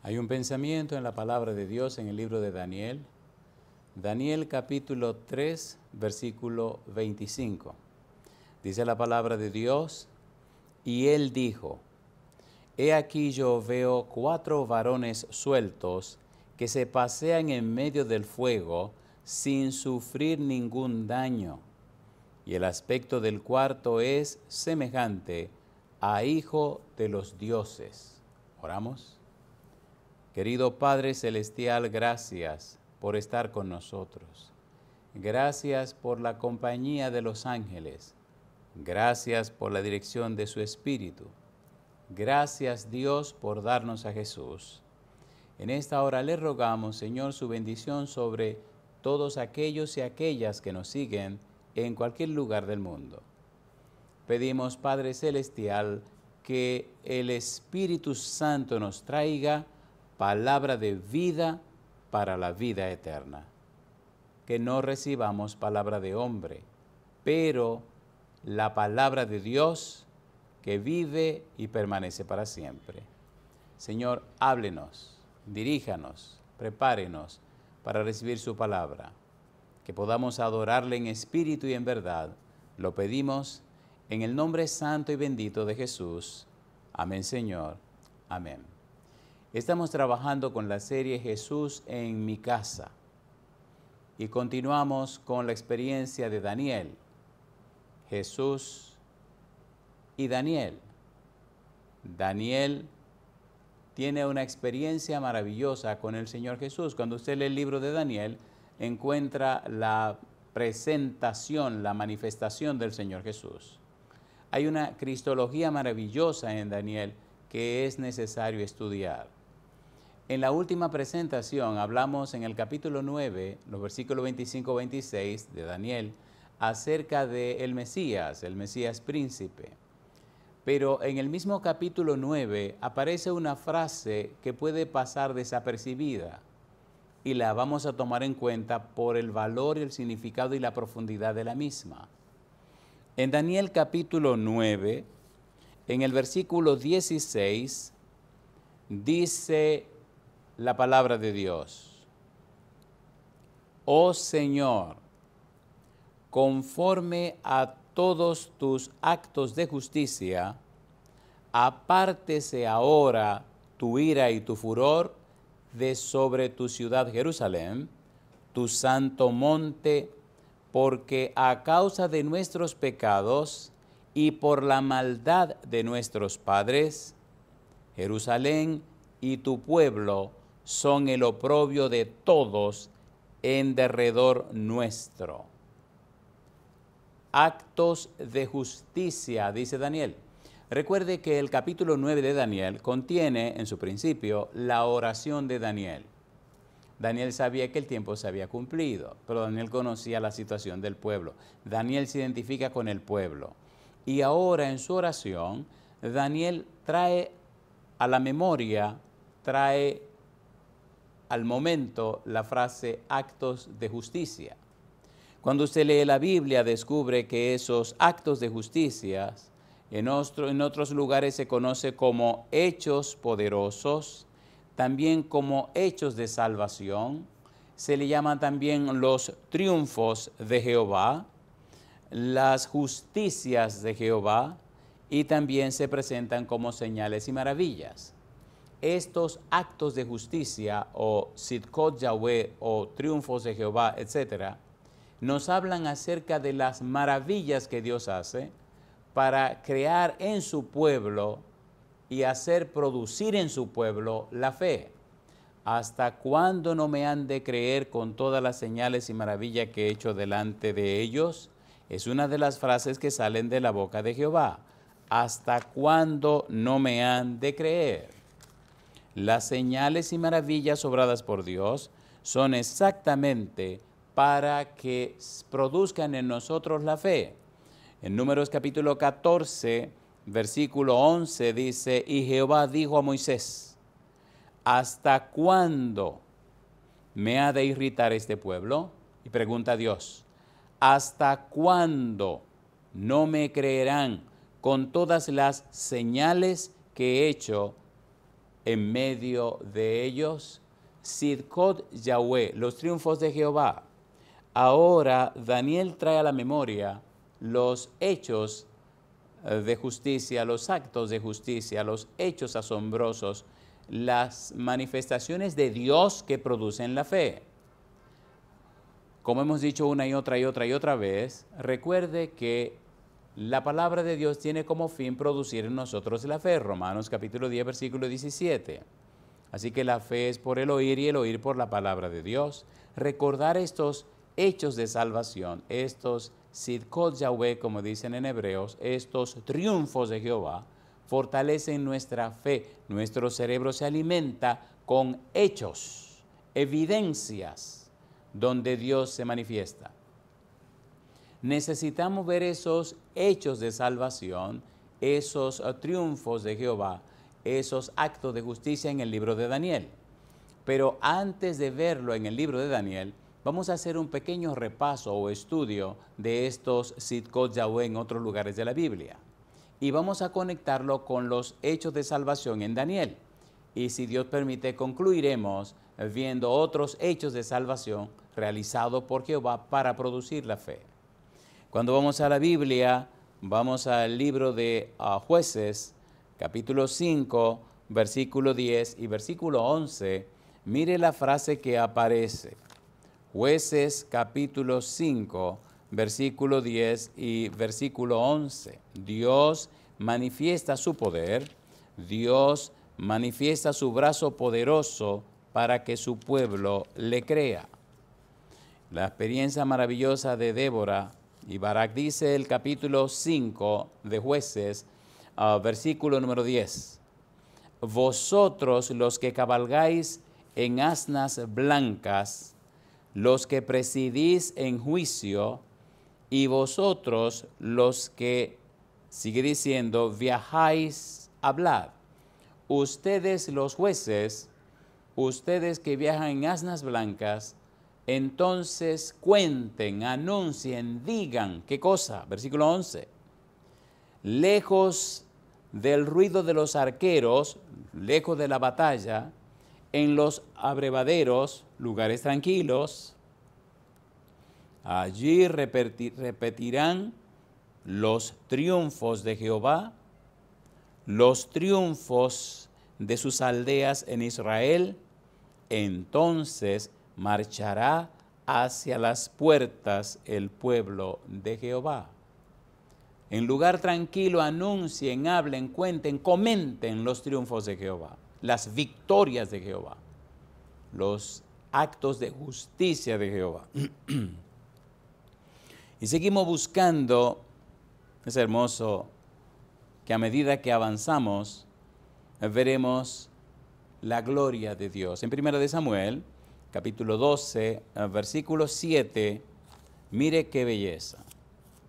Hay un pensamiento en la palabra de Dios en el libro de Daniel. Daniel capítulo 3, versículo 25. Dice la palabra de Dios, y él dijo, he aquí yo veo 4 varones sueltos que se pasean en medio del fuego sin sufrir ningún daño. Y el aspecto del cuarto es semejante a hijo de los dioses. Oramos. Querido Padre Celestial, gracias por estar con nosotros. Gracias por la compañía de los ángeles. Gracias por la dirección de su Espíritu. Gracias, Dios, por darnos a Jesús. En esta hora le rogamos, Señor, su bendición sobre todos aquellos y aquellas que nos siguen en cualquier lugar del mundo. Pedimos, Padre Celestial, que el Espíritu Santo nos traiga palabra de vida para la vida eterna. Que no recibamos palabra de hombre, pero la palabra de Dios que vive y permanece para siempre. Señor, háblenos, diríjanos, prepárenos para recibir su palabra. Que podamos adorarle en espíritu y en verdad. Lo pedimos en el nombre santo y bendito de Jesús. Amén, Señor. Amén. Estamos trabajando con la serie Jesús en mi casa y continuamos con la experiencia de Daniel, Jesús y Daniel. Daniel tiene una experiencia maravillosa con el Señor Jesús. Cuando usted lee el libro de Daniel, encuentra la presentación, la manifestación del Señor Jesús. Hay una cristología maravillosa en Daniel que es necesario estudiar. En la última presentación hablamos en el capítulo 9, los versículos 25-26 de Daniel, acerca del Mesías, el Mesías príncipe. Pero en el mismo capítulo 9 aparece una frase que puede pasar desapercibida y la vamos a tomar en cuenta por el valor, el significado y la profundidad de la misma. En Daniel capítulo 9, en el versículo 16, dice la palabra de Dios: oh Señor, conforme a todos tus actos de justicia, apártese ahora tu ira y tu furor de sobre tu ciudad Jerusalén, tu santo monte, porque a causa de nuestros pecados y por la maldad de nuestros padres, Jerusalén y tu pueblo son el oprobio de todos en derredor nuestro. Actos de justicia, dice Daniel. Recuerde que el capítulo 9 de Daniel contiene en su principio la oración de Daniel. Daniel sabía que el tiempo se había cumplido, pero Daniel conocía la situación del pueblo. Daniel se identifica con el pueblo. Y ahora en su oración, Daniel trae a la memoria, trae al momento la frase actos de justicia. Cuando usted lee la Biblia, descubre que esos actos de justicia en otros lugares se conoce como hechos poderosos, también como hechos de salvación. Se le llaman también los triunfos de Jehová, las justicias de Jehová, y también se presentan como señales y maravillas. Estos actos de justicia, o Sidkot Yahweh, o triunfos de Jehová, etc., nos hablan acerca de las maravillas que Dios hace para crear en su pueblo y hacer producir en su pueblo la fe. ¿Hasta cuándo no me han de creer con todas las señales y maravillas que he hecho delante de ellos? Es una de las frases que salen de la boca de Jehová. ¿Hasta cuándo no me han de creer? Las señales y maravillas obradas por Dios son exactamente para que produzcan en nosotros la fe. En Números capítulo 14, versículo 11 dice, y Jehová dijo a Moisés, ¿hasta cuándo me ha de irritar este pueblo? Y pregunta a Dios, ¿hasta cuándo no me creerán con todas las señales que he hecho en medio de ellos. Sidkot Yahweh, los triunfos de Jehová. Ahora Daniel trae a la memoria los hechos de justicia, los actos de justicia, los hechos asombrosos, las manifestaciones de Dios que producen la fe. Como hemos dicho una y otra vez, recuerde que la palabra de Dios tiene como fin producir en nosotros la fe. Romanos capítulo 10, versículo 17. Así que la fe es por el oír y el oír por la palabra de Dios. Recordar estos hechos de salvación, estos Sidkot Yahweh, como dicen en Hebreos, estos triunfos de Jehová, fortalecen nuestra fe. Nuestro cerebro se alimenta con hechos, evidencias, donde Dios se manifiesta. Necesitamos ver esos hechos de salvación, esos triunfos de Jehová, esos actos de justicia en el libro de Daniel. Pero antes de verlo en el libro de Daniel, vamos a hacer un pequeño repaso o estudio de estos Sidkot Yahweh en otros lugares de la Biblia. Y vamos a conectarlo con los hechos de salvación en Daniel. Y si Dios permite, concluiremos viendo otros hechos de salvación realizados por Jehová para producir la fe. Cuando vamos a la Biblia, vamos al libro de Jueces, capítulo 5, versículo 10 y versículo 11. Mire la frase que aparece. Jueces capítulo 5, versículo 10 y versículo 11. Dios manifiesta su poder, Dios manifiesta su brazo poderoso para que su pueblo le crea. La experiencia maravillosa de Débora y Barak, dice el capítulo 5 de Jueces, versículo número 10. Vosotros los que cabalgáis en asnas blancas, los que presidís en juicio, y vosotros los que, sigue diciendo, viajáis, hablad. Ustedes los jueces, ustedes que viajan en asnas blancas, entonces cuenten, anuncien, digan, ¿qué cosa? Versículo 11. Lejos del ruido de los arqueros, lejos de la batalla, en los abrevaderos, lugares tranquilos, allí repetirán los triunfos de Jehová, los triunfos de sus aldeas en Israel. Entonces marchará hacia las puertas el pueblo de Jehová. En lugar tranquilo anuncien, hablen, cuenten, comenten los triunfos de Jehová, las victorias de Jehová, los actos de justicia de Jehová. Y seguimos buscando, es hermoso que a medida que avanzamos, veremos la gloria de Dios. En 1 de Samuel, capítulo 12, versículo 7, mire qué belleza,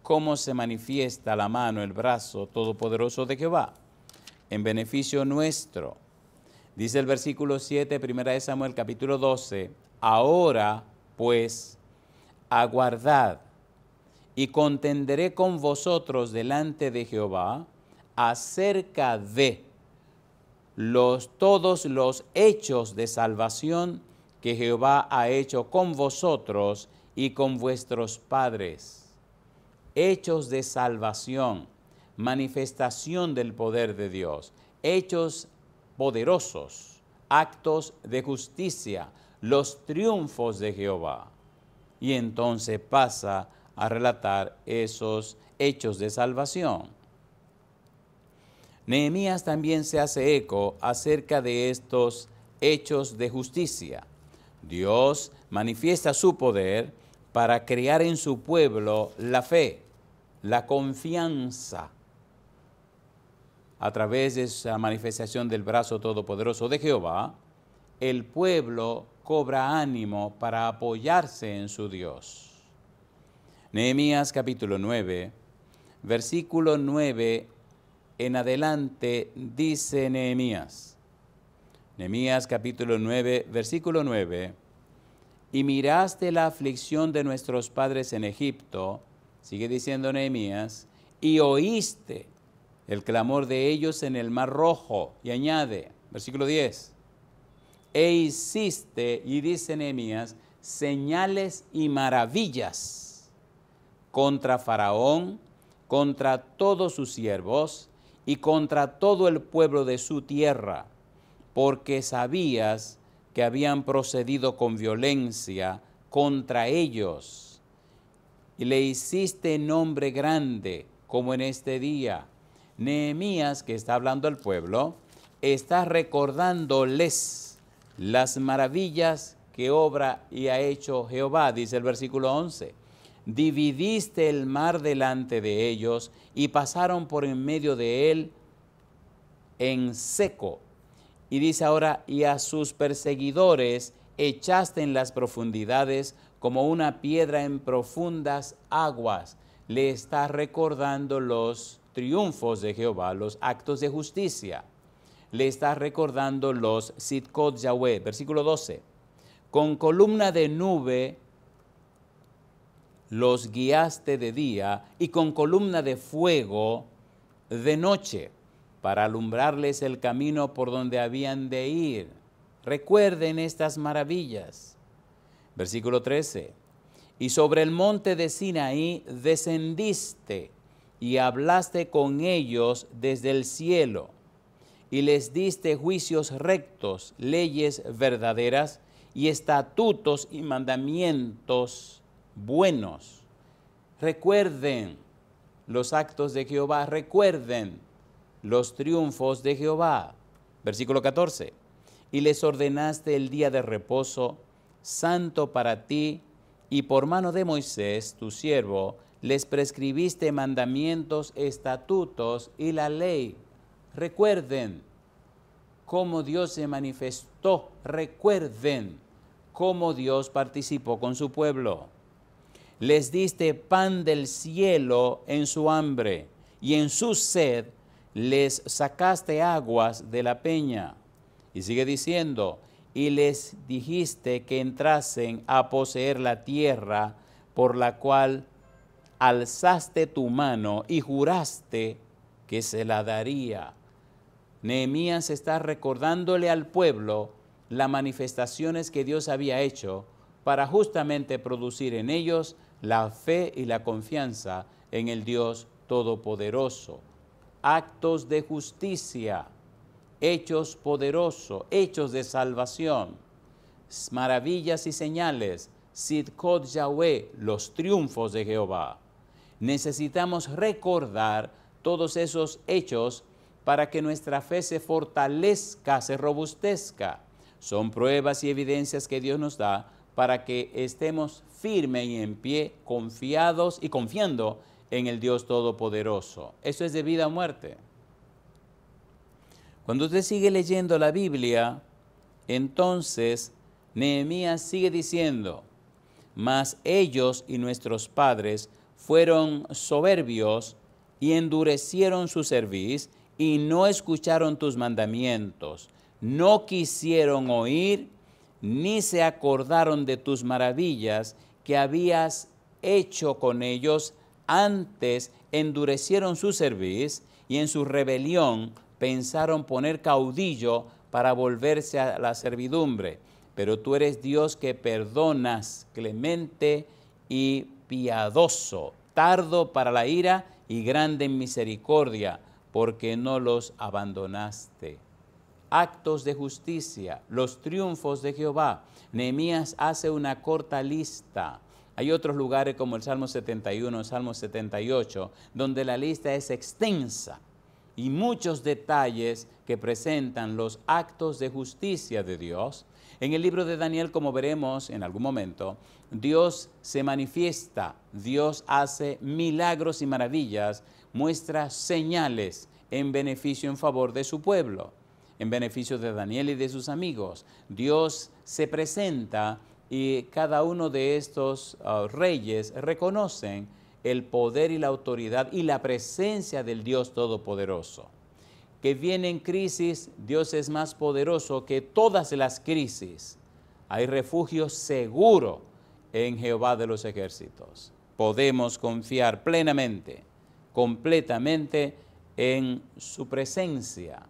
cómo se manifiesta la mano, el brazo todopoderoso de Jehová, en beneficio nuestro. Dice el versículo 7, 1 de Samuel, capítulo 12, ahora pues aguardad y contenderé con vosotros delante de Jehová acerca de todos los hechos de salvación que Jehová ha hecho con vosotros y con vuestros padres. Hechos de salvación, manifestación del poder de Dios, hechos poderosos, actos de justicia, los triunfos de Jehová. Y entonces pasa a relatar esos hechos de salvación. Nehemías también se hace eco acerca de estos hechos de justicia. Dios manifiesta su poder para crear en su pueblo la fe, la confianza. A través de esa manifestación del brazo todopoderoso de Jehová, el pueblo cobra ánimo para apoyarse en su Dios. Nehemías capítulo 9, versículo 9 en adelante dice Nehemías. Nehemías capítulo 9, versículo 9. Y miraste la aflicción de nuestros padres en Egipto, sigue diciendo Nehemías, y oíste el clamor de ellos en el Mar Rojo, y añade, versículo 10. E hiciste, y dice Nehemías, señales y maravillas contra Faraón, contra todos sus siervos y contra todo el pueblo de su tierra, porque sabías que habían procedido con violencia contra ellos. Y le hiciste nombre grande, como en este día. Nehemías, que está hablando al pueblo, está recordándoles las maravillas que obra y ha hecho Jehová, dice el versículo 11. Dividiste el mar delante de ellos y pasaron por en medio de él en seco. Y dice ahora, y a sus perseguidores echaste en las profundidades como una piedra en profundas aguas. Le está recordando los triunfos de Jehová, los actos de justicia. Le está recordando los Sidkot Yahweh, versículo 12. Con columna de nube los guiaste de día y con columna de fuego de noche, para alumbrarles el camino por donde habían de ir. Recuerden estas maravillas. Versículo 13. Y sobre el monte de Sinaí descendiste y hablaste con ellos desde el cielo, y les diste juicios rectos, leyes verdaderas y estatutos y mandamientos buenos. Recuerden los actos de Jehová, recuerden los triunfos de Jehová. Versículo 14. Y les ordenaste el día de reposo, santo para ti, y por mano de Moisés, tu siervo, les prescribiste mandamientos, estatutos y la ley. Recuerden cómo Dios se manifestó, recuerden cómo Dios participó con su pueblo. Les diste pan del cielo en su hambre, y en su sed les sacaste aguas de la peña. Y sigue diciendo, y les dijiste que entrasen a poseer la tierra por la cual alzaste tu mano y juraste que se la daría. Nehemías está recordándole al pueblo las manifestaciones que Dios había hecho para justamente producir en ellos la fe y la confianza en el Dios Todopoderoso. Actos de justicia, hechos poderosos, hechos de salvación, maravillas y señales, Sidkot Yahweh, los triunfos de Jehová. Necesitamos recordar todos esos hechos para que nuestra fe se fortalezca, se robustezca. Son pruebas y evidencias que Dios nos da para que estemos firmes y en pie, confiados y confiando en el Dios Todopoderoso. Eso es de vida o muerte. Cuando usted sigue leyendo la Biblia, entonces Nehemías sigue diciendo, mas ellos y nuestros padres fueron soberbios y endurecieron su cerviz y no escucharon tus mandamientos, no quisieron oír ni se acordaron de tus maravillas que habías hecho con ellos. Antes endurecieron su cerviz y en su rebelión pensaron poner caudillo para volverse a la servidumbre. Pero tú eres Dios que perdonas, clemente y piadoso, tardo para la ira y grande en misericordia, porque no los abandonaste. Actos de justicia, los triunfos de Jehová. Nehemías hace una corta lista. Hay otros lugares como el Salmo 71, el Salmo 78, donde la lista es extensa y muchos detalles que presentan los actos de justicia de Dios. En el libro de Daniel, como veremos en algún momento, Dios se manifiesta, Dios hace milagros y maravillas, muestra señales en beneficio, en favor de su pueblo, en beneficio de Daniel y de sus amigos. Dios se presenta y cada uno de estos reyes reconocen el poder y la autoridad y la presencia del Dios Todopoderoso. Que viene en crisis, Dios es más poderoso que todas las crisis. Hay refugio seguro en Jehová de los ejércitos. Podemos confiar plenamente, completamente en su presencia.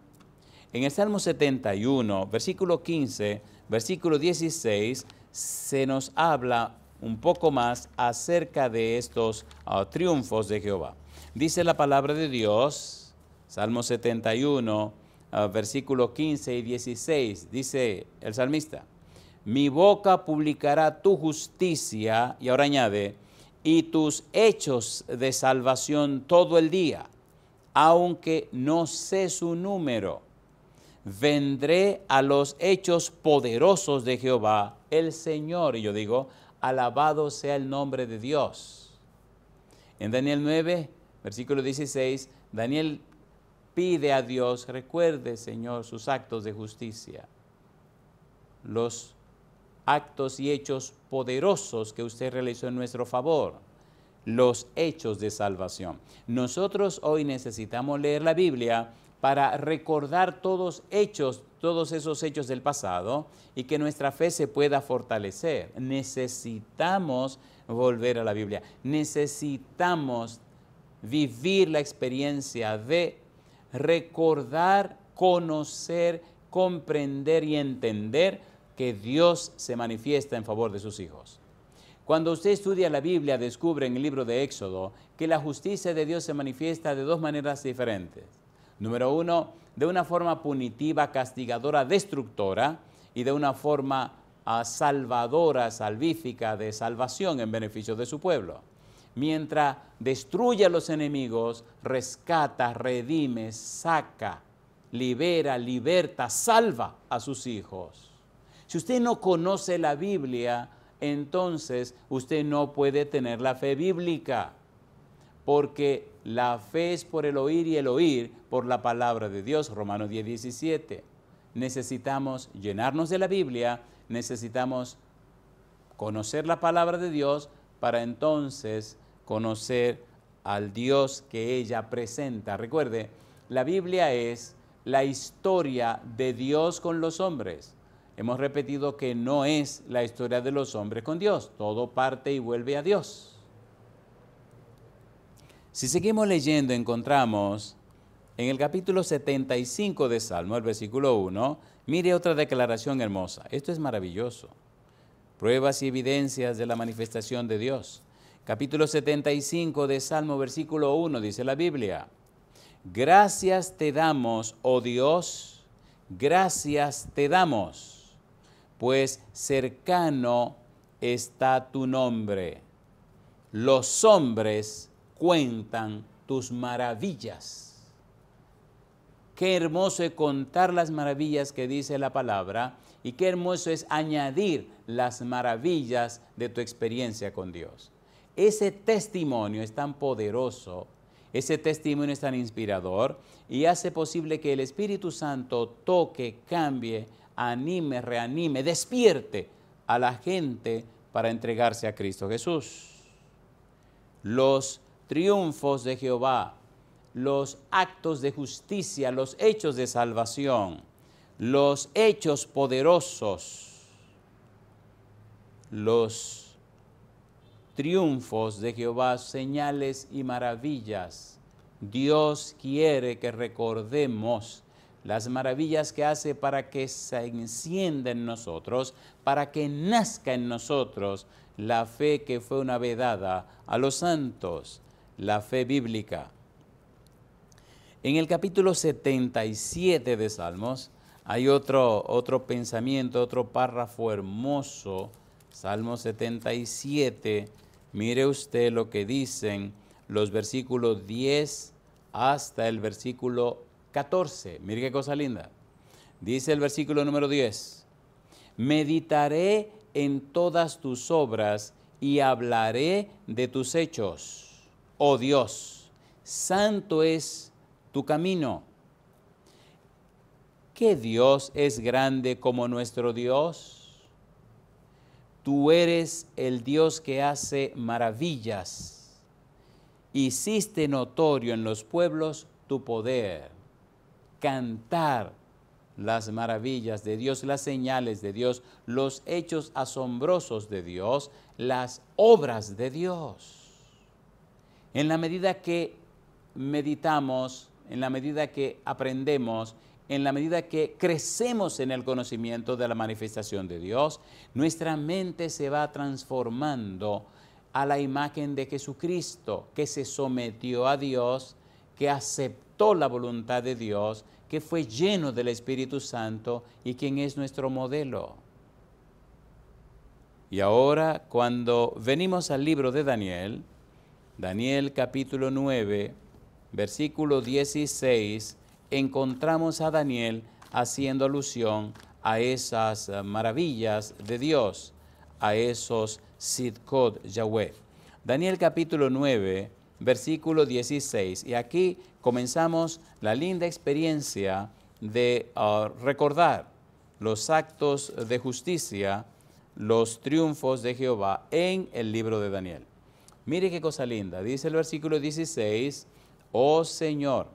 En el Salmo 71, versículo 15, versículo 16, se nos habla un poco más acerca de estos triunfos de Jehová. Dice la palabra de Dios, Salmo 71, versículo 15 y 16, dice el salmista: mi boca publicará tu justicia, y ahora añade, y tus hechos de salvación todo el día, aunque no sé su número. Vendré a los hechos poderosos de Jehová, el Señor. Y yo digo, alabado sea el nombre de Dios. En Daniel 9, versículo 16, Daniel pide a Dios: recuerde, Señor, sus actos de justicia, los actos y hechos poderosos que usted realizó en nuestro favor, los hechos de salvación. Nosotros hoy necesitamos leer la Biblia para recordar todos esos hechos del pasado y que nuestra fe se pueda fortalecer. Necesitamos volver a la Biblia. Necesitamos vivir la experiencia de recordar, conocer, comprender y entender que Dios se manifiesta en favor de sus hijos. Cuando usted estudia la Biblia, descubre en el libro de Éxodo que la justicia de Dios se manifiesta de dos maneras diferentes. Número uno, de una forma punitiva, castigadora, destructora, y de una forma salvadora, salvífica, de salvación en beneficio de su pueblo. Mientras destruye a los enemigos, rescata, redime, saca, libera, liberta, salva a sus hijos. Si usted no conoce la Biblia, entonces usted no puede tener la fe bíblica, porque la fe es por el oír y el oír por la palabra de Dios, Romanos 10, 17. Necesitamos llenarnos de la Biblia, necesitamos conocer la palabra de Dios para entonces conocer al Dios que ella presenta. Recuerde, la Biblia es la historia de Dios con los hombres. Hemos repetido que no es la historia de los hombres con Dios, todo parte y vuelve a Dios. Si seguimos leyendo, encontramos en el capítulo 75 de Salmo, el versículo 1, mire otra declaración hermosa. Esto es maravilloso. Pruebas y evidencias de la manifestación de Dios. Capítulo 75 de Salmo, versículo 1, dice la Biblia: gracias te damos, oh Dios, gracias te damos, pues cercano está tu nombre. Los hombres cuentan tus maravillas. Qué hermoso es contar las maravillas que dice la palabra, y qué hermoso es añadir las maravillas de tu experiencia con Dios. Ese testimonio es tan poderoso, ese testimonio es tan inspirador y hace posible que el Espíritu Santo toque, cambie, anime, reanime, despierte a la gente para entregarse a Cristo Jesús. Los triunfos de Jehová, los actos de justicia, los hechos de salvación, los hechos poderosos, los triunfos de Jehová, señales y maravillas. Dios quiere que recordemos las maravillas que hace para que se encienda en nosotros, para que nazca en nosotros la fe que fue una vez dada a los santos, la fe bíblica. En el capítulo 77 de Salmos hay otro pensamiento, otro párrafo hermoso. Salmo 77, mire usted lo que dicen los versículos 10 hasta el versículo 14. Mire qué cosa linda. Dice el versículo número 10: meditaré en todas tus obras y hablaré de tus hechos. Oh Dios, santo es tu camino. ¿Qué Dios es grande como nuestro Dios? Tú eres el Dios que hace maravillas. Hiciste notorio en los pueblos tu poder. Cantar las maravillas de Dios, las señales de Dios, los hechos asombrosos de Dios, las obras de Dios. En la medida que meditamos, en la medida que aprendemos en la medida que crecemos en el conocimiento de la manifestación de Dios, nuestra mente se va transformando a la imagen de Jesucristo, que se sometió a Dios, que aceptó la voluntad de Dios, que fue lleno del Espíritu Santo y quien es nuestro modelo. Y ahora, cuando venimos al libro de Daniel, Daniel capítulo 9, versículo 16, encontramos a Daniel haciendo alusión a esas maravillas de Dios, a esos Sidkot Yahweh. Daniel capítulo 9, versículo 16, y aquí comenzamos la linda experiencia de recordar los actos de justicia, los triunfos de Jehová en el libro de Daniel. Mire qué cosa linda, dice el versículo 16, oh Señor,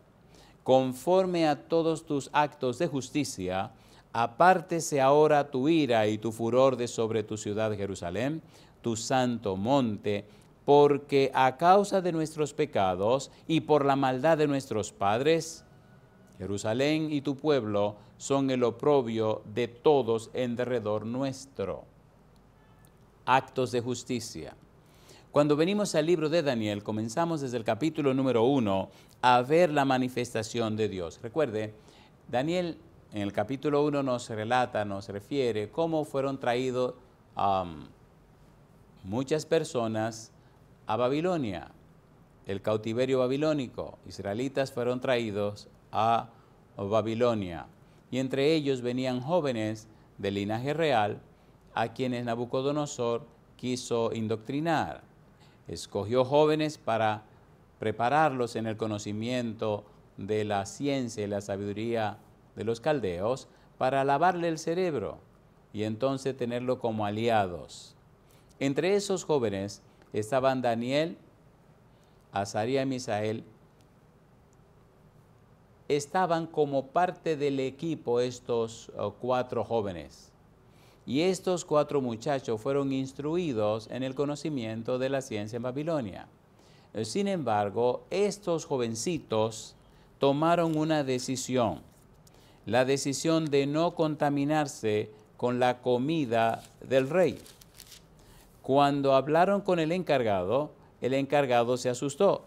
conforme a todos tus actos de justicia, apártese ahora tu ira y tu furor de sobre tu ciudad Jerusalén, tu santo monte, porque a causa de nuestros pecados y por la maldad de nuestros padres, Jerusalén y tu pueblo son el oprobio de todos en derredor nuestro. Actos de justicia. Cuando venimos al libro de Daniel, comenzamos desde el capítulo número 1 a ver la manifestación de Dios. Recuerde, Daniel en el capítulo 1 nos relata, nos refiere cómo fueron traídos muchas personas a Babilonia, el cautiverio babilónico. Israelitas fueron traídos a Babilonia y entre ellos venían jóvenes del linaje real a quienes Nabucodonosor quiso indoctrinar. Escogió jóvenes para prepararlos en el conocimiento de la ciencia y la sabiduría de los caldeos para lavarle el cerebro y entonces tenerlo como aliados. Entre esos jóvenes estaban Daniel, Azarías y Misael. Estaban como parte del equipo estos 4 jóvenes. Y estos 4 muchachos fueron instruidos en el conocimiento de la ciencia en Babilonia. Sin embargo, estos jovencitos tomaron una decisión, la decisión de no contaminarse con la comida del rey. Cuando hablaron con el encargado se asustó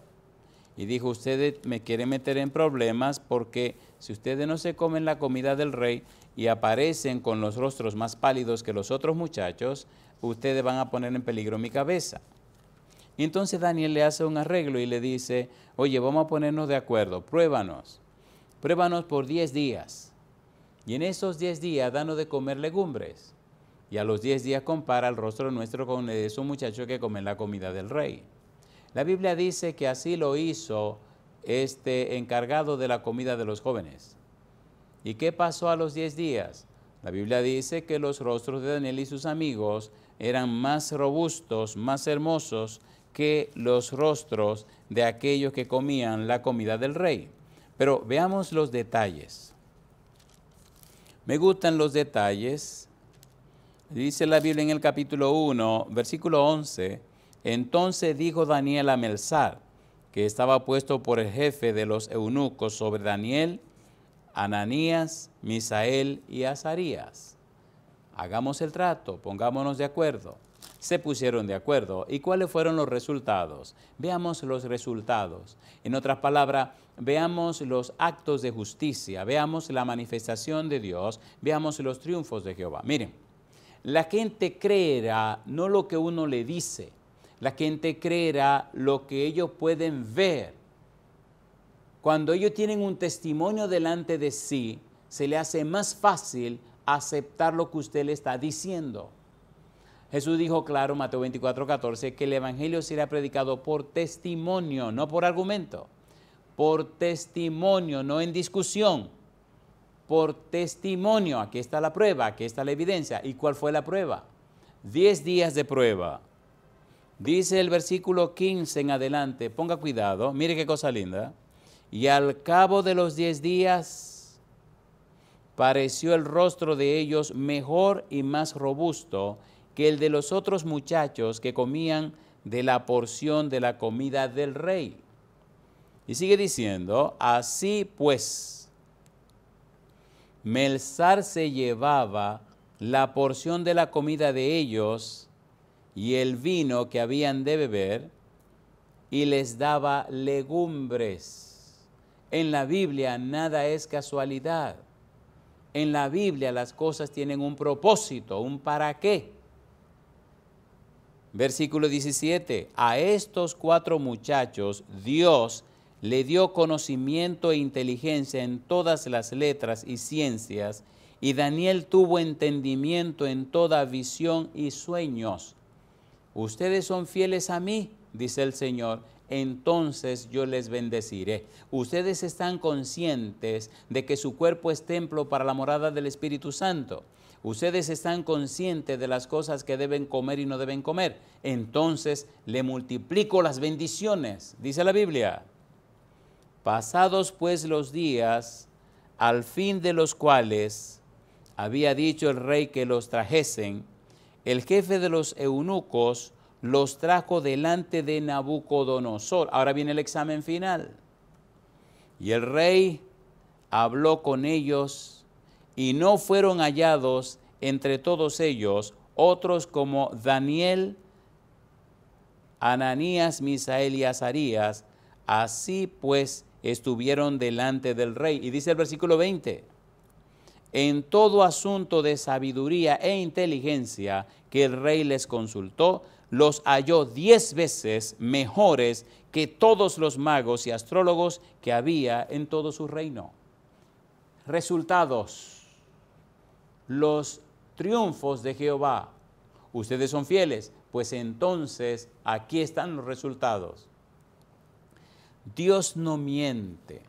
y dijo, ustedes me quieren meter en problemas porque si ustedes no se comen la comida del rey y aparecen con los rostros más pálidos que los otros muchachos, ustedes van a poner en peligro mi cabeza. Y entonces Daniel le hace un arreglo y le dice, oye, vamos a ponernos de acuerdo, pruébanos por 10 días. Y en esos 10 días danos de comer legumbres. Y a los 10 días compara el rostro nuestro con el de esos muchachos que comen la comida del rey. La Biblia dice que así lo hizo este encargado de la comida de los jóvenes. ¿Y qué pasó a los 10 días? La Biblia dice que los rostros de Daniel y sus amigos eran más robustos, más hermosos que los rostros de aquellos que comían la comida del rey. Pero veamos los detalles. Me gustan los detalles. Dice la Biblia en el capítulo 1, versículo 11, entonces dijo Daniel a Melzar, que estaba puesto por el jefe de los eunucos sobre Daniel, Ananías, Misael y Azarías. Hagamos el trato, pongámonos de acuerdo. Se pusieron de acuerdo. ¿Y cuáles fueron los resultados? Veamos los resultados. En otras palabras, veamos los actos de justicia, veamos la manifestación de Dios, veamos los triunfos de Jehová. Miren, la gente creerá no lo que uno le dice, la gente creerá lo que ellos pueden ver. Cuando ellos tienen un testimonio delante de sí, se le hace más fácil aceptar lo que usted le está diciendo. Jesús dijo claro, Mateo 24:14, que el evangelio será predicado por testimonio, no por argumento. Por testimonio, no en discusión. Por testimonio, aquí está la prueba, aquí está la evidencia. ¿Y cuál fue la prueba? 10 días de prueba. Dice el versículo 15 en adelante, ponga cuidado, mire qué cosa linda. Y al cabo de los 10 días, pareció el rostro de ellos mejor y más robusto que el de los otros muchachos que comían de la porción de la comida del rey. Y sigue diciendo, así pues, Melzar se llevaba la porción de la comida de ellos y el vino que habían de beber, y les daba legumbres. En la Biblia nada es casualidad. En la Biblia las cosas tienen un propósito, un para qué. Versículo 17, a estos 4 muchachos Dios le dio conocimiento e inteligencia en todas las letras y ciencias, y Daniel tuvo entendimiento en toda visión y sueños. Ustedes son fieles a mí, dice el Señor, entonces yo les bendeciré. Ustedes están conscientes de que su cuerpo es templo para la morada del Espíritu Santo. Ustedes están conscientes de las cosas que deben comer y no deben comer. Entonces le multiplico las bendiciones, dice la Biblia. Pasados pues los días, al fin de los cuales había dicho el rey que los trajesen, el jefe de los eunucos los trajo delante de Nabucodonosor. Ahora viene el examen final. Y el rey habló con ellos, y no fueron hallados entre todos ellos otros como Daniel, Ananías, Misael y Azarías. Así pues estuvieron delante del rey. Y dice el versículo 20, en todo asunto de sabiduría e inteligencia que el rey les consultó, los halló 10 veces mejores que todos los magos y astrólogos que había en todo su reino. Resultados, los triunfos de Jehová. Ustedes son fieles, pues entonces aquí están los resultados. Dios no miente.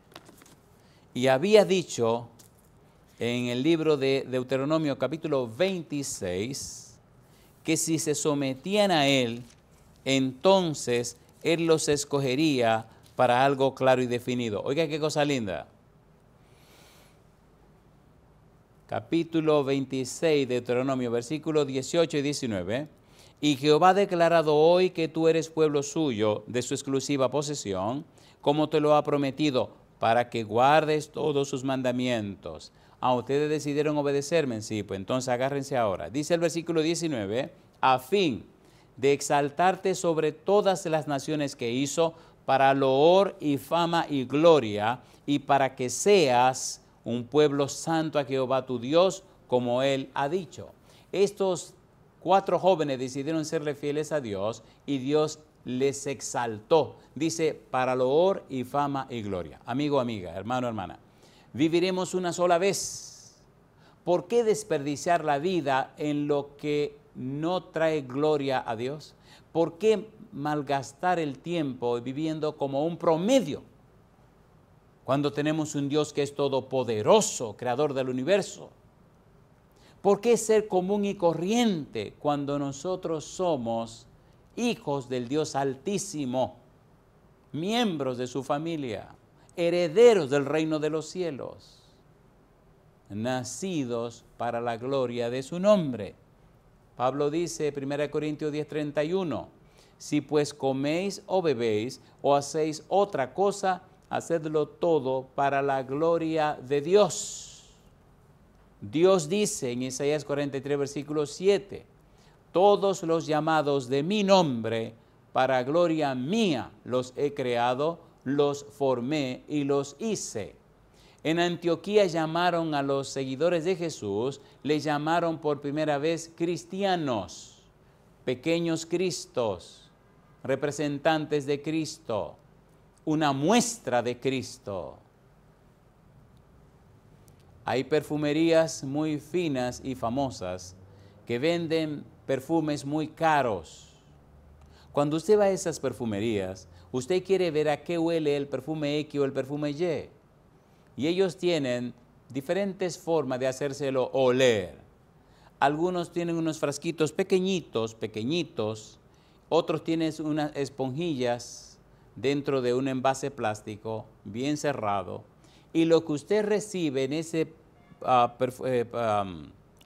Y había dicho en el libro de Deuteronomio capítulo 26, que si se sometían a Él, entonces Él los escogería para algo claro y definido. Oiga qué cosa linda. Capítulo 26 de Deuteronomio, versículos 18 y 19. Y Jehová ha declarado hoy que tú eres pueblo suyo, de su exclusiva posesión, como te lo ha prometido, para que guardes todos sus mandamientos. Ustedes decidieron obedecerme, sí, pues entonces agárrense ahora. Dice el versículo 19, a fin de exaltarte sobre todas las naciones que hizo, para loor y fama y gloria, y para que seas un pueblo santo a Jehová tu Dios, como Él ha dicho. Estos 4 jóvenes decidieron serle fieles a Dios, y Dios les exaltó. Dice, para loor y fama y gloria. Amigo, amiga, hermano, hermana. Viviremos una sola vez. ¿Por qué desperdiciar la vida en lo que no trae gloria a Dios? ¿Por qué malgastar el tiempo viviendo como un promedio cuando tenemos un Dios que es todopoderoso, creador del universo? ¿Por qué ser común y corriente cuando nosotros somos hijos del Dios Altísimo, miembros de su familia, herederos del reino de los cielos, nacidos para la gloria de su nombre? Pablo dice, 1 Corintios 10:31, si pues coméis o bebéis o hacéis otra cosa, hacedlo todo para la gloria de Dios. Dios dice en Isaías 43, versículo 7, todos los llamados de mi nombre, para gloria mía los he creado, los formé y los hice. En Antioquía llamaron a los seguidores de Jesús, les llamaron por primera vez cristianos, pequeños Cristos, representantes de Cristo, una muestra de Cristo. Hay perfumerías muy finas y famosas que venden perfumes muy caros. Cuando usted va a esas perfumerías, usted quiere ver a qué huele el perfume X o el perfume Y. Y ellos tienen diferentes formas de hacérselo oler. Algunos tienen unos frasquitos pequeñitos, otros tienen unas esponjillas dentro de un envase plástico bien cerrado. Y lo que usted recibe en ese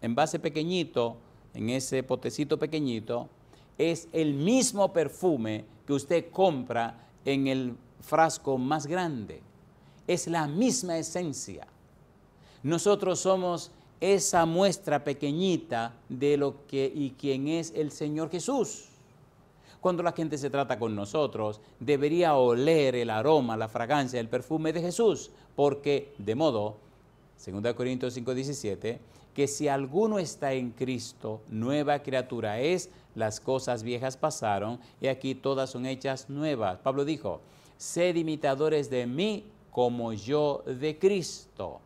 envase pequeñito, en ese potecito pequeñito, es el mismo perfume que usted compra en el frasco más grande. Es la misma esencia. Nosotros somos esa muestra pequeñita de lo que y quién es el Señor Jesús. Cuando la gente se trata con nosotros, debería oler el aroma, la fragancia, el perfume de Jesús, porque de modo, 2 Corintios 5:17, que si alguno está en Cristo, nueva criatura es, las cosas viejas pasaron y aquí todas son hechas nuevas. Pablo dijo, sed imitadores de mí como yo de Cristo.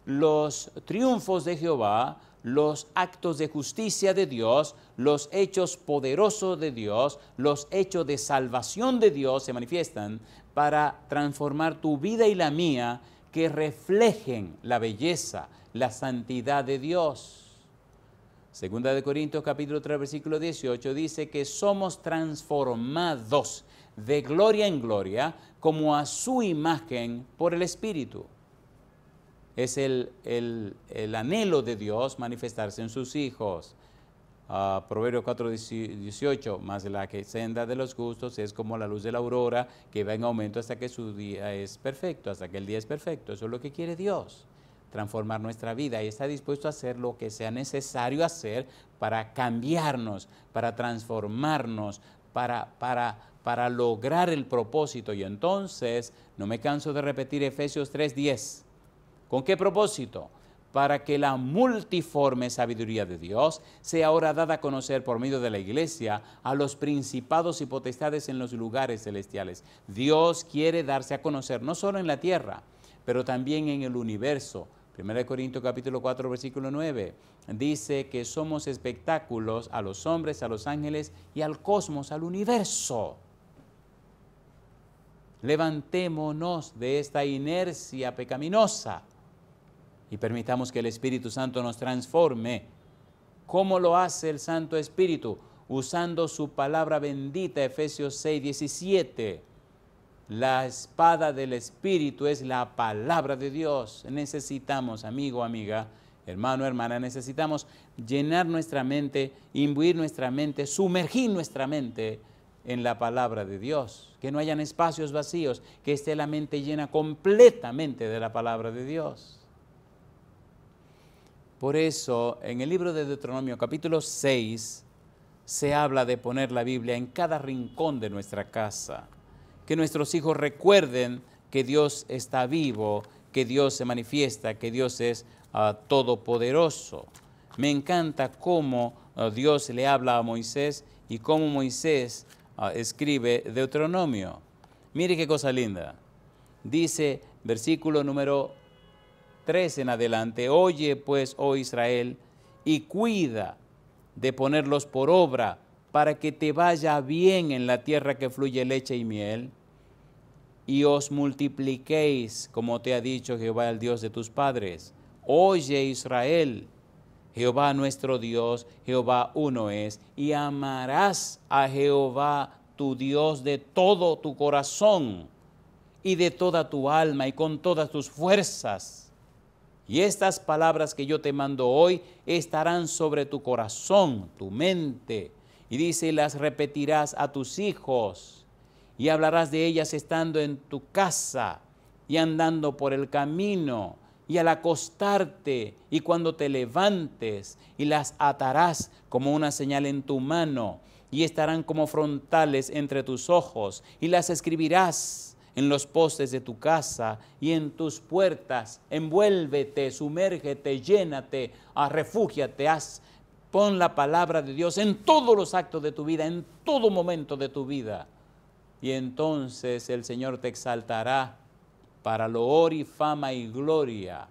Los triunfos de Jehová, los actos de justicia de Dios, los hechos poderosos de Dios, los hechos de salvación de Dios se manifiestan para transformar tu vida y la mía, que reflejen la belleza, la santidad de Dios. Segunda de Corintios capítulo 3 versículo 18 dice que somos transformados de gloria en gloria como a su imagen por el Espíritu. Es el anhelo de Dios manifestarse en sus hijos. Proverbios 4:18, más la que senda de los justos es como la luz de la aurora, que va en aumento hasta que su día es perfecto, hasta que el día es perfecto. Eso es lo que quiere Dios, transformar nuestra vida, y está dispuesto a hacer lo que sea necesario hacer para cambiarnos, para transformarnos, para lograr el propósito. Y entonces, no me canso de repetir Efesios 3:10. ¿Con qué propósito? Para que la multiforme sabiduría de Dios sea ahora dada a conocer por medio de la iglesia a los principados y potestades en los lugares celestiales. Dios quiere darse a conocer no solo en la tierra, pero también en el universo. 1 Corintios capítulo 4, versículo 9, dice que somos espectáculos a los hombres, a los ángeles y al cosmos, al universo. Levantémonos de esta inercia pecaminosa y permitamos que el Espíritu Santo nos transforme. ¿Cómo lo hace el Santo Espíritu? Usando su palabra bendita, Efesios 6:17. La espada del Espíritu es la palabra de Dios. Necesitamos, amigo, amiga, hermano, hermana, necesitamos llenar nuestra mente, imbuir nuestra mente, sumergir nuestra mente en la palabra de Dios. Que no hayan espacios vacíos, que esté la mente llena completamente de la palabra de Dios. Por eso, en el libro de Deuteronomio, capítulo 6, se habla de poner la Biblia en cada rincón de nuestra casa. Que nuestros hijos recuerden que Dios está vivo, que Dios se manifiesta, que Dios es todopoderoso. Me encanta cómo Dios le habla a Moisés y cómo Moisés escribe Deuteronomio. Mire qué cosa linda. Dice, versículo número 3 en adelante, oye pues, oh Israel, y cuida de ponerlos por obra, para que te vaya bien en la tierra que fluye leche y miel, y os multipliquéis, como te ha dicho Jehová, el Dios de tus padres. Oye Israel, Jehová nuestro Dios, Jehová uno es, y amarás a Jehová tu Dios de todo tu corazón, y de toda tu alma, y con todas tus fuerzas. Y estas palabras que yo te mando hoy estarán sobre tu corazón, tu mente. Y dice, las repetirás a tus hijos y hablarás de ellas estando en tu casa y andando por el camino y al acostarte y cuando te levantes, y las atarás como una señal en tu mano y estarán como frontales entre tus ojos, y las escribirás en los postes de tu casa y en tus puertas. Envuélvete, sumérgete, llénate, refúgiate, pon la palabra de Dios en todos los actos de tu vida, en todo momento de tu vida. Y entonces el Señor te exaltará para loor y fama y gloria.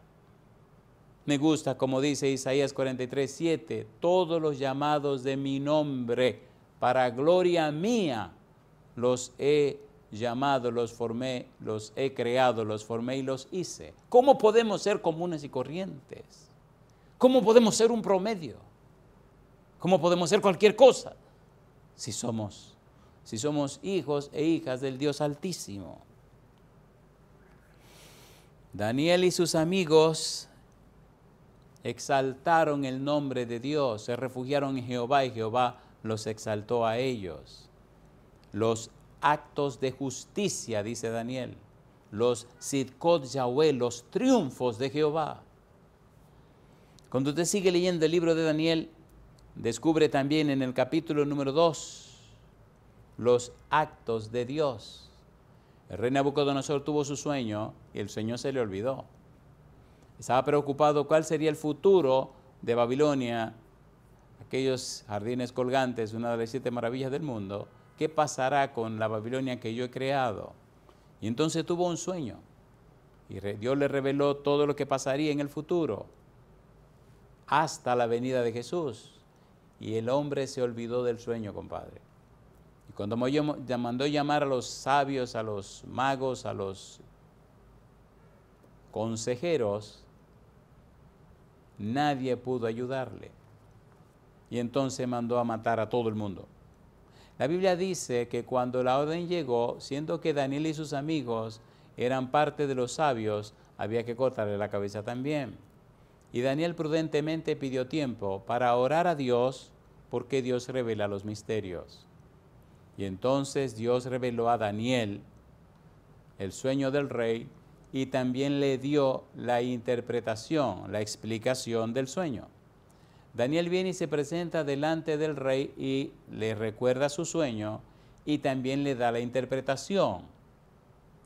Me gusta como dice Isaías 43:7, todos los llamados de mi nombre, para gloria mía, los he llamado, los formé, los he creado, los formé y los hice. ¿Cómo podemos ser comunes y corrientes? ¿Cómo podemos ser un promedio? ¿Cómo podemos ser cualquier cosa? Si somos hijos e hijas del Dios Altísimo. Daniel y sus amigos exaltaron el nombre de Dios, se refugiaron en Jehová y Jehová los exaltó a ellos. Los actos de justicia, dice Daniel, los Sidkot Yahweh, los triunfos de Jehová. Cuando usted sigue leyendo el libro de Daniel, descubre también en el capítulo número 2 los actos de Dios. El rey Nabucodonosor tuvo su sueño y el sueño se le olvidó. Estaba preocupado cuál sería el futuro de Babilonia, aquellos jardines colgantes, una de las 7 maravillas del mundo. ¿Qué pasará con la Babilonia que yo he creado? Y entonces tuvo un sueño y Dios le reveló todo lo que pasaría en el futuro hasta la venida de Jesús. Y el hombre se olvidó del sueño, compadre. Y cuando mandó llamar a los sabios, a los magos, a los consejeros, nadie pudo ayudarle. Y entonces mandó a matar a todo el mundo. La Biblia dice que cuando la orden llegó, siendo que Daniel y sus amigos eran parte de los sabios, había que cortarle la cabeza también. Y Daniel prudentemente pidió tiempo para orar a Dios, porque Dios revela los misterios. Y entonces Dios reveló a Daniel el sueño del rey y también le dio la interpretación, la explicación del sueño. Daniel viene y se presenta delante del rey y le recuerda su sueño y también le da la interpretación.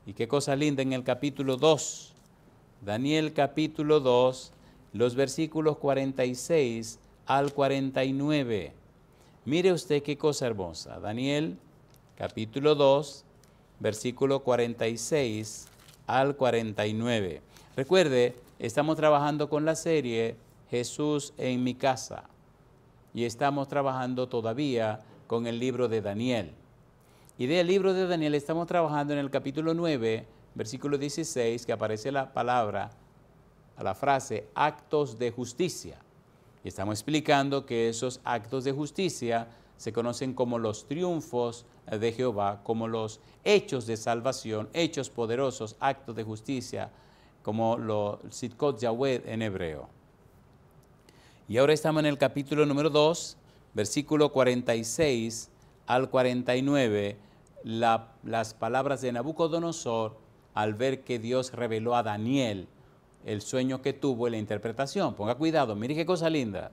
Y qué cosa linda en el capítulo 2. Daniel capítulo 2, los versículos 46 al 49. Mire usted qué cosa hermosa. Daniel capítulo 2, versículo 46 al 49. Recuerde, estamos trabajando con la serie Jesús en mi casa y estamos trabajando todavía con el libro de Daniel. Y del libro de Daniel estamos trabajando en el capítulo 9, versículo 16, que aparece la palabra, la frase, actos de justicia. Y estamos explicando que esos actos de justicia se conocen como los triunfos de Jehová, como los hechos de salvación, hechos poderosos, actos de justicia, como los Sidkot Yahweh en hebreo. Y ahora estamos en el capítulo número 2, versículo 46 al 49, las palabras de Nabucodonosor al ver que Dios reveló a Daniel el sueño que tuvo y la interpretación. Ponga cuidado, mire qué cosa linda.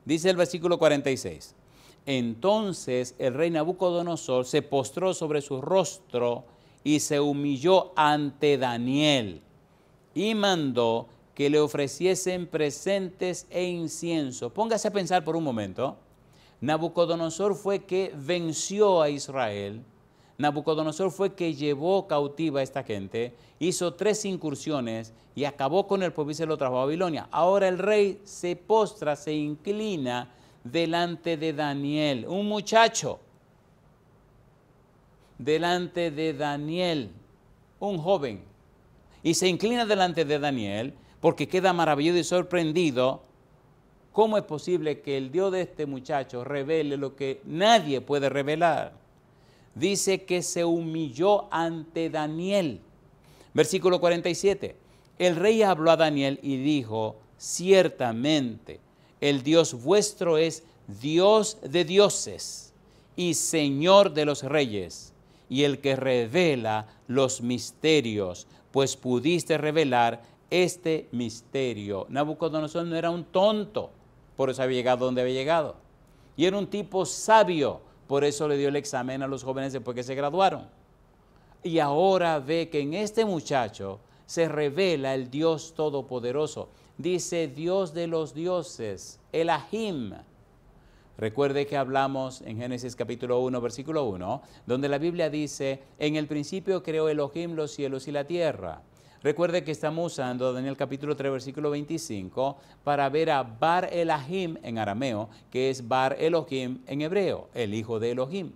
Dice el versículo 46. Entonces el rey Nabucodonosor se postró sobre su rostro y se humilló ante Daniel y mandó que le ofreciesen presentes e incienso. Póngase a pensar por un momento. Nabucodonosor fue que venció a Israel. Nabucodonosor fue que llevó cautiva a esta gente, hizo 3 incursiones y acabó con el pueblo y se lo trajo a Babilonia. Ahora el rey se postra, se inclina delante de Daniel, un muchacho, delante de Daniel, un joven, y se inclina delante de Daniel porque queda maravillado y sorprendido. ¿Cómo es posible que el Dios de este muchacho revele lo que nadie puede revelar? Dice que se humilló ante Daniel. Versículo 47. El rey habló a Daniel y dijo, ciertamente, el Dios vuestro es Dios de dioses y Señor de los reyes, y el que revela los misterios, pues pudiste revelar este misterio. Nabucodonosor no era un tonto, por eso había llegado donde había llegado. Y era un tipo sabio, por eso le dio el examen a los jóvenes después que se graduaron. Y ahora ve que en este muchacho se revela el Dios Todopoderoso. Dice Dios de los dioses, Elohim. Recuerde que hablamos en Génesis capítulo 1, versículo 1, donde la Biblia dice, en el principio creó Elohim los cielos y la tierra. Recuerde que estamos usando Daniel capítulo 3, versículo 25, para ver a Bar Elohim en arameo, que es Bar Elohim en hebreo, el hijo de Elohim.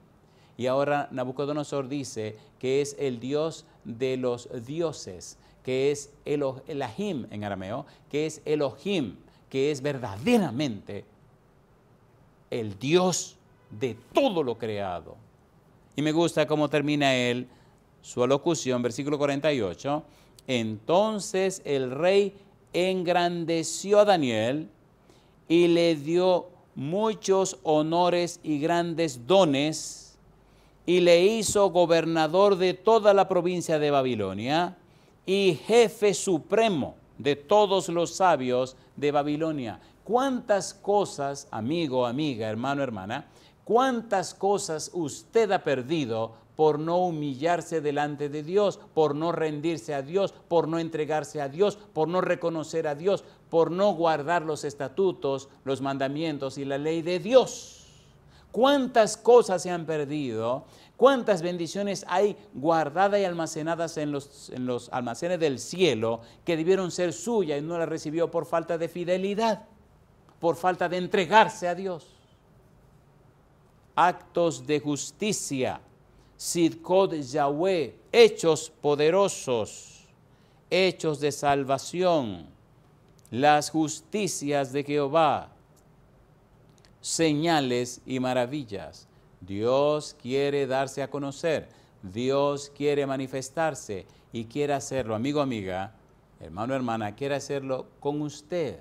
Y ahora Nabucodonosor dice que es el Dios de los dioses, que es Elohim en arameo, que es Elohim, que es verdaderamente el Dios de todo lo creado. Y me gusta cómo termina él su alocución, versículo 48. Entonces el rey engrandeció a Daniel y le dio muchos honores y grandes dones y le hizo gobernador de toda la provincia de Babilonia y jefe supremo de todos los sabios de Babilonia. ¿Cuántas cosas, amigo, amiga, hermano, hermana, cuántas cosas usted ha perdido por no humillarse delante de Dios, por no rendirse a Dios, por no entregarse a Dios, por no reconocer a Dios, por no guardar los estatutos, los mandamientos y la ley de Dios? ¿Cuántas cosas se han perdido? ¿Cuántas bendiciones hay guardadas y almacenadas en los almacenes del cielo que debieron ser suyas y no las recibió por falta de fidelidad, por falta de entregarse a Dios? Actos de justicia, Sidkot Yahweh, hechos poderosos, hechos de salvación, las justicias de Jehová, señales y maravillas. Dios quiere darse a conocer, Dios quiere manifestarse y quiere hacerlo, amigo, amiga, hermano, hermana, quiere hacerlo con usted,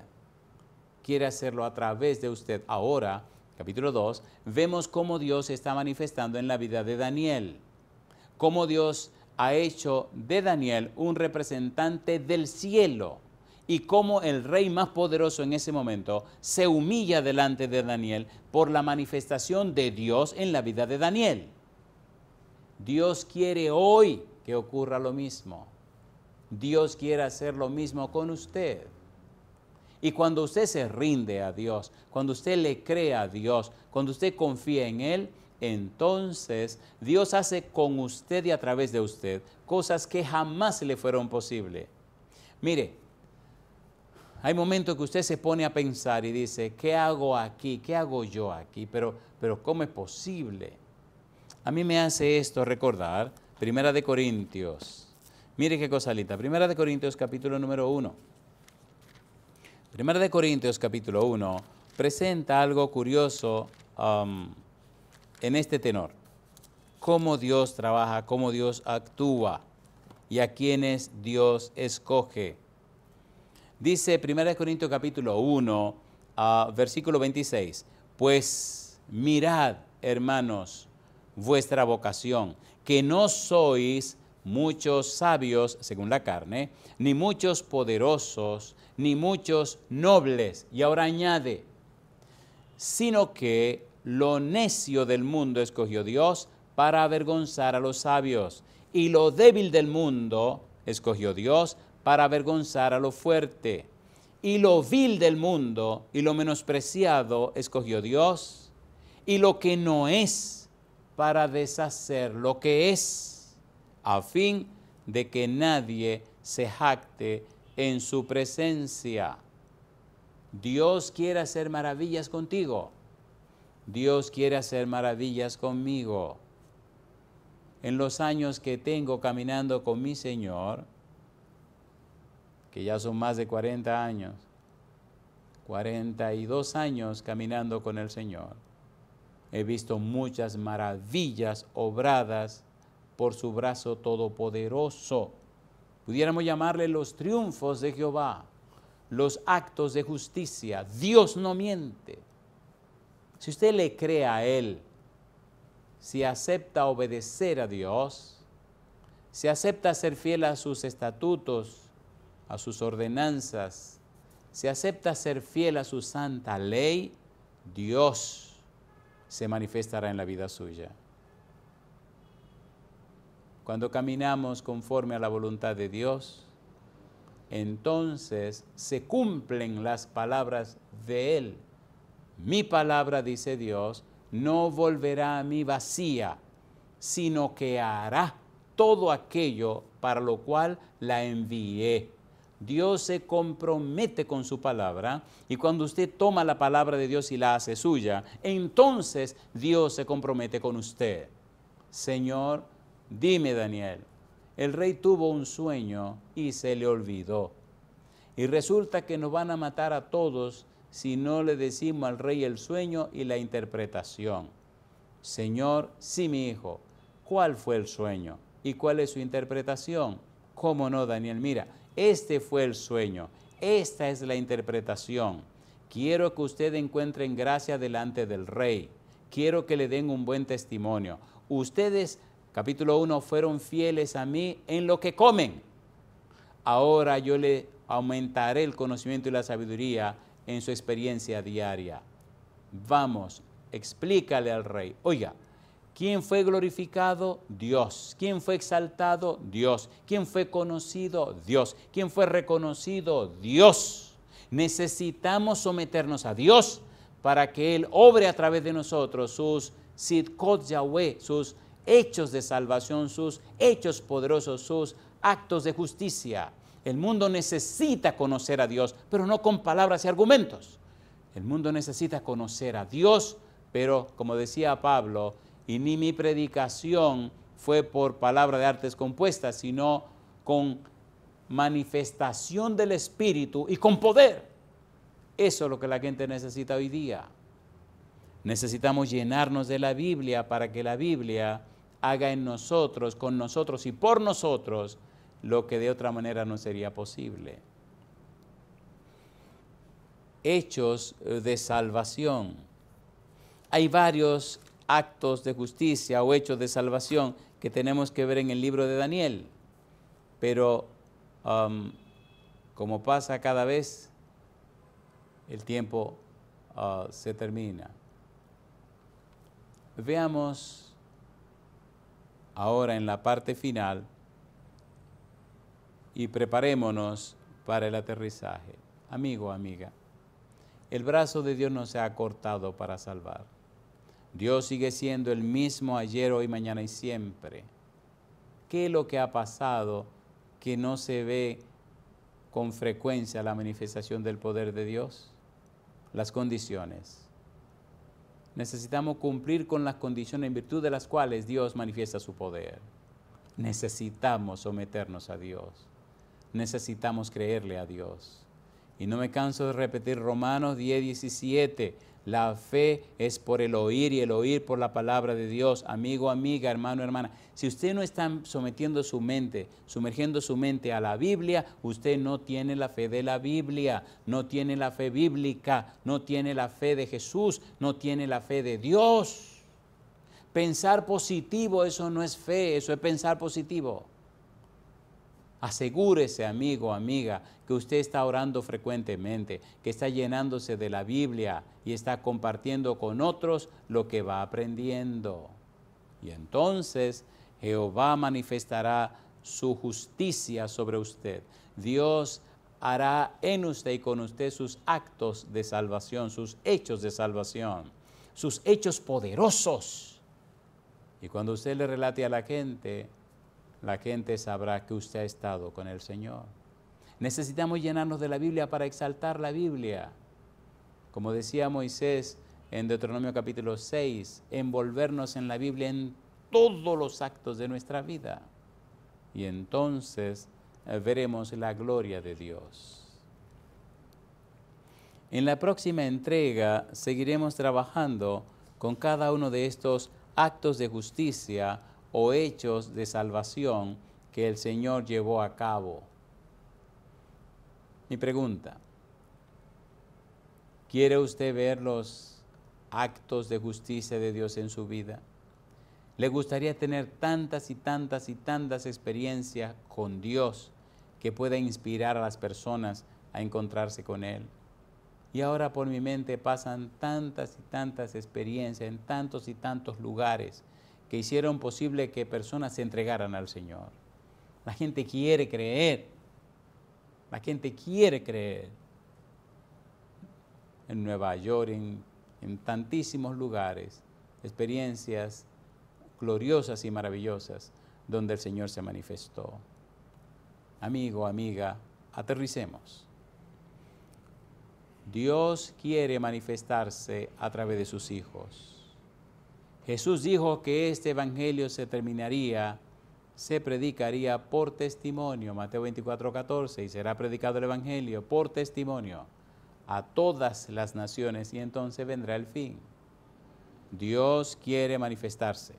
quiere hacerlo a través de usted. Ahora, capítulo 2, vemos cómo Dios se está manifestando en la vida de Daniel, cómo Dios ha hecho de Daniel un representante del cielo y cómo el rey más poderoso en ese momento se humilla delante de Daniel por la manifestación de Dios en la vida de Daniel. Dios quiere hoy que ocurra lo mismo. Dios quiere hacer lo mismo con usted. Y cuando usted se rinde a Dios, cuando usted le cree a Dios, cuando usted confía en Él, entonces Dios hace con usted y a través de usted cosas que jamás le fueron posibles. Mire, hay momentos que usted se pone a pensar y dice, ¿qué hago aquí? ¿Qué hago yo aquí? Pero ¿cómo es posible? A mí me hace esto recordar Primera de Corintios. Mire qué cosa linda. Primera de Corintios capítulo número 1. Primera de Corintios capítulo 1 presenta algo curioso en este tenor. Cómo Dios trabaja, cómo Dios actúa y a quienes Dios escoge. Dice 1 Corintios capítulo 1, versículo 26, pues mirad, hermanos, vuestra vocación, que no sois muchos sabios, según la carne, ni muchos poderosos, ni muchos nobles. Y ahora añade, sino que lo necio del mundo escogió Dios para avergonzar a los sabios, y lo débil del mundo escogió Dios para avergonzar a lo fuerte, y lo vil del mundo y lo menospreciado escogió Dios, y lo que no es para deshacer lo que es, a fin de que nadie se jacte en su presencia. Dios quiere hacer maravillas contigo. Dios quiere hacer maravillas conmigo. En los años que tengo caminando con mi Señor, que ya son más de 40 años, 42 años caminando con el Señor, he visto muchas maravillas obradas por su brazo todopoderoso. Pudiéramos llamarle los triunfos de Jehová, los actos de justicia. Dios no miente. Si usted le cree a Él, si acepta obedecer a Dios, si acepta ser fiel a sus estatutos, a sus ordenanzas, si acepta ser fiel a su santa ley, Dios se manifestará en la vida suya. Cuando caminamos conforme a la voluntad de Dios, entonces se cumplen las palabras de Él. Mi palabra, dice Dios, no volverá a mí vacía, sino que hará todo aquello para lo cual la envié. Dios se compromete con su palabra, y cuando usted toma la palabra de Dios y la hace suya, entonces Dios se compromete con usted. Señor, dime, Daniel, el rey tuvo un sueño y se le olvidó. Y resulta que nos van a matar a todos si no le decimos al rey el sueño y la interpretación. Señor, sí, mi hijo, ¿cuál fue el sueño? ¿Y cuál es su interpretación? ¿Cómo no, Daniel? Mira, este fue el sueño, esta es la interpretación. Quiero que usted encuentre en gracia delante del rey. Quiero que le den un buen testimonio. Ustedes, capítulo 1, fueron fieles a mí en lo que comen. Ahora yo le aumentaré el conocimiento y la sabiduría en su experiencia diaria. Vamos, explícale al rey. Oiga, ¿quién fue glorificado? Dios. ¿Quién fue exaltado? Dios. ¿Quién fue conocido? Dios. ¿Quién fue reconocido? Dios. Necesitamos someternos a Dios para que Él obre a través de nosotros sus Sidkot Yahweh, sus hechos de salvación, sus hechos poderosos, sus actos de justicia. El mundo necesita conocer a Dios, pero no con palabras y argumentos. El mundo necesita conocer a Dios, pero como decía Pablo, y ni mi predicación fue por palabra de artes compuestas, sino con manifestación del Espíritu y con poder. Eso es lo que la gente necesita hoy día. Necesitamos llenarnos de la Biblia para que la Biblia haga en nosotros, con nosotros y por nosotros lo que de otra manera no sería posible. Hechos de salvación. Hay varios actos de justicia o hechos de salvación que tenemos que ver en el libro de Daniel, pero como pasa cada vez, el tiempo se termina. Veamos ahora en la parte final y preparémonos para el aterrizaje. Amigo, amiga, el brazo de Dios no se ha cortado para salvar. Dios sigue siendo el mismo ayer, hoy, mañana y siempre. ¿Qué es lo que ha pasado que no se ve con frecuencia la manifestación del poder de Dios? Las condiciones. Necesitamos cumplir con las condiciones en virtud de las cuales Dios manifiesta su poder. Necesitamos someternos a Dios. Necesitamos creerle a Dios. Y no me canso de repetir Romanos 10:17. La fe es por el oír y el oír por la palabra de Dios. Amigo, amiga, hermano, hermana. Si usted no está sometiendo su mente, sumergiendo su mente a la Biblia, usted no tiene la fe de la Biblia, no tiene la fe bíblica, no tiene la fe de Jesús, no tiene la fe de Dios. Pensar positivo, eso no es fe, eso es pensar positivo. Asegúrese, amigo, amiga, que usted está orando frecuentemente, que está llenándose de la Biblia y está compartiendo con otros lo que va aprendiendo. Y entonces Jehová manifestará su justicia sobre usted. Dios hará en usted y con usted sus actos de salvación, sus hechos de salvación, sus hechos poderosos. Y cuando usted le relate a la gente sabrá que usted ha estado con el Señor. Necesitamos llenarnos de la Biblia para exaltar la Biblia. Como decía Moisés en Deuteronomio capítulo 6, envolvernos en la Biblia en todos los actos de nuestra vida. Y entonces veremos la gloria de Dios. En la próxima entrega seguiremos trabajando con cada uno de estos actos de justicia o hechos de salvación que el Señor llevó a cabo. Mi pregunta, ¿quiere usted ver los actos de justicia de Dios en su vida? ¿Le gustaría tener tantas y tantas y tantas experiencias con Dios que pueda inspirar a las personas a encontrarse con Él? Y ahora por mi mente pasan tantas y tantas experiencias en tantos y tantos lugares que hicieron posible que personas se entregaran al Señor. La gente quiere creer. La gente quiere creer. En Nueva York, en tantísimos lugares, experiencias gloriosas y maravillosas donde el Señor se manifestó. Amigo, amiga, aterricemos. Dios quiere manifestarse a través de sus hijos. Jesús dijo que este evangelio se predicaría por testimonio, Mateo 24:14, y será predicado el evangelio por testimonio a todas las naciones y entonces vendrá el fin. Dios quiere manifestarse.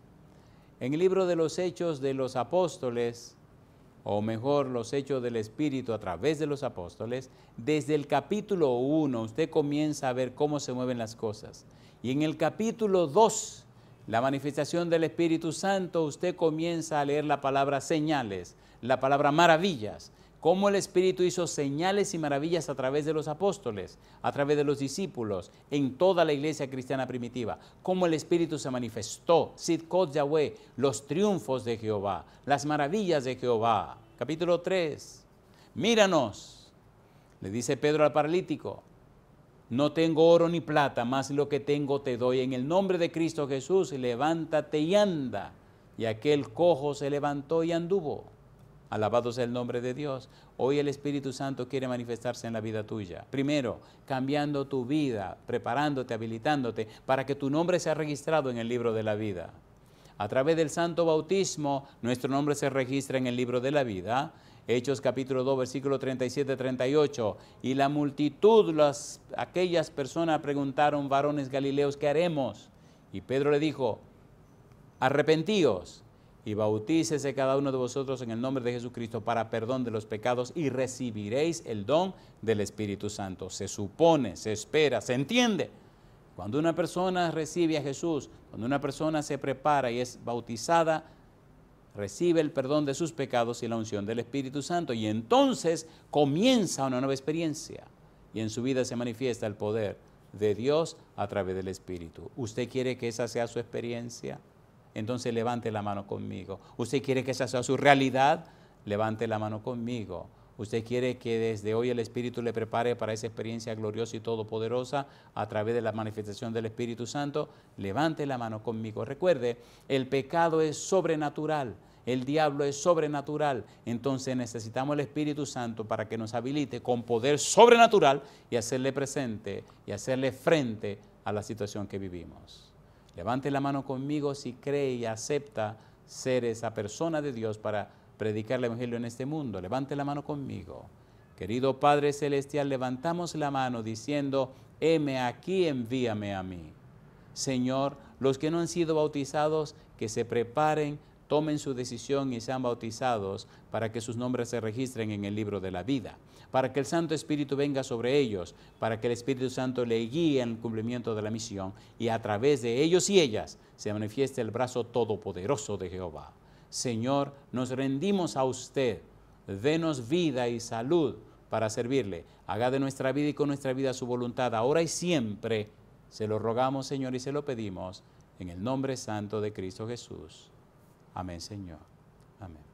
En el libro de los Hechos de los Apóstoles, o mejor, los Hechos del Espíritu a través de los Apóstoles, desde el capítulo 1 usted comienza a ver cómo se mueven las cosas. Y en el capítulo 2, la manifestación del Espíritu Santo, usted comienza a leer la palabra señales, la palabra maravillas, cómo el Espíritu hizo señales y maravillas a través de los apóstoles, a través de los discípulos, en toda la iglesia cristiana primitiva, cómo el Espíritu se manifestó, Sidkot Yahweh, los triunfos de Jehová, las maravillas de Jehová. Capítulo 3, míranos, le dice Pedro al paralítico, no tengo oro ni plata, mas lo que tengo te doy. En el nombre de Cristo Jesús, levántate y anda. Y aquel cojo se levantó y anduvo. Alabado sea el nombre de Dios. Hoy el Espíritu Santo quiere manifestarse en la vida tuya. Primero, cambiando tu vida, preparándote, habilitándote, para que tu nombre sea registrado en el libro de la vida. A través del santo bautismo, nuestro nombre se registra en el libro de la vida. Hechos capítulo 2, versículo 37-38. Y la multitud, aquellas personas preguntaron, varones galileos, ¿qué haremos? Y Pedro le dijo, arrepentíos y bautícese cada uno de vosotros en el nombre de Jesucristo para perdón de los pecados y recibiréis el don del Espíritu Santo. Se supone, se espera, se entiende. Cuando una persona recibe a Jesús, cuando una persona se prepara y es bautizada, recibe el perdón de sus pecados y la unción del Espíritu Santo. Y entonces comienza una nueva experiencia y en su vida se manifiesta el poder de Dios a través del Espíritu. ¿Usted quiere que esa sea su experiencia? Entonces levante la mano conmigo. ¿Usted quiere que esa sea su realidad? Levante la mano conmigo. ¿Usted quiere que desde hoy el Espíritu le prepare para esa experiencia gloriosa y todopoderosa a través de la manifestación del Espíritu Santo? Levante la mano conmigo. Recuerde, el pecado es sobrenatural, el diablo es sobrenatural. Entonces necesitamos el Espíritu Santo para que nos habilite con poder sobrenatural y hacerle presente y hacerle frente a la situación que vivimos. Levante la mano conmigo si cree y acepta ser esa persona de Dios para predicar el Evangelio en este mundo. Levante la mano conmigo. Querido Padre Celestial, levantamos la mano diciendo, heme aquí, envíame a mí. Señor, los que no han sido bautizados, que se preparen, tomen su decisión y sean bautizados para que sus nombres se registren en el libro de la vida, para que el Santo Espíritu venga sobre ellos, para que el Espíritu Santo le guíe en el cumplimiento de la misión y a través de ellos y ellas se manifieste el brazo todopoderoso de Jehová. Señor, nos rendimos a usted, denos vida y salud para servirle. Haga de nuestra vida y con nuestra vida su voluntad, ahora y siempre. Se lo rogamos, Señor, y se lo pedimos en el nombre santo de Cristo Jesús. Amén, Señor. Amén.